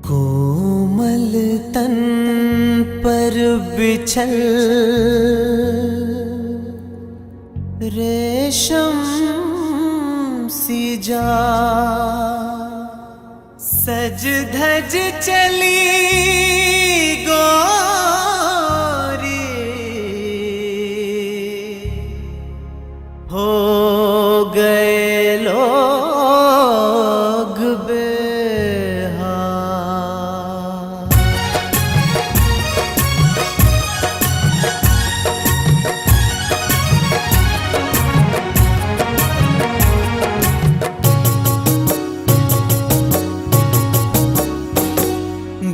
कोमल तन पर बिछल रेशम सी जा सज धज चली गोरी हो गए लोग बेहाल।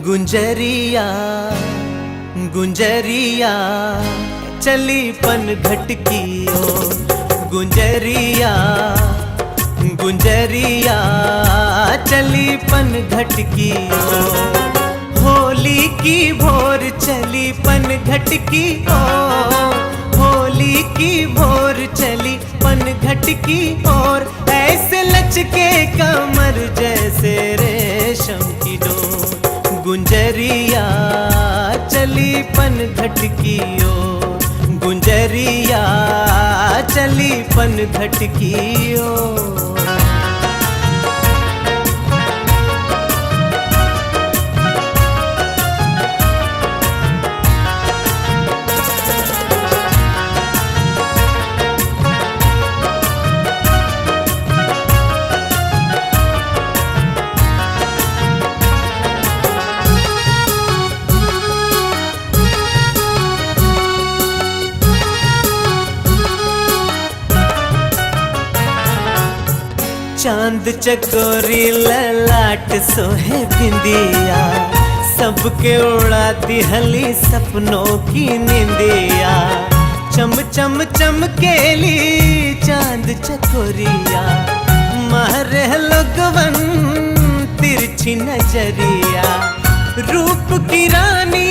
गुंजरिया गुंजरिया चली पन घटकी ओ गुंजरिया गुंजरिया चली पन घटकी ओ होली की भोर चली पन घटकी ओ होली की भोर चली पन घटकी और ऐसे लचके कमर जैसे रेशम की डोर। गुंजरिया चली पन घटकी ओ गुंजरिया चली पन घटकी ओ। चांद चकोरी ललाट सोहे बिंदिया सबके उड़ाती हली सपनों की निंदिया। चम चम चमकेली चांद चकोरिया मारे लोगवन तिरछी नजरिया। रूप की रानी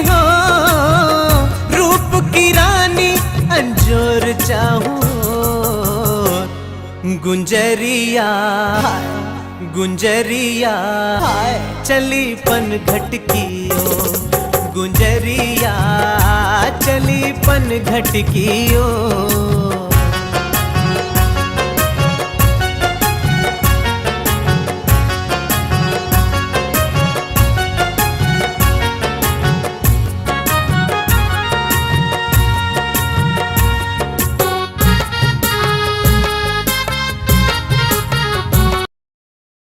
हो रूप की रानी अंजोर चाहूं गुंजरिया गुंजरिया चली पन घटकी ओ गुंजरिया चली पन घटकी ओ।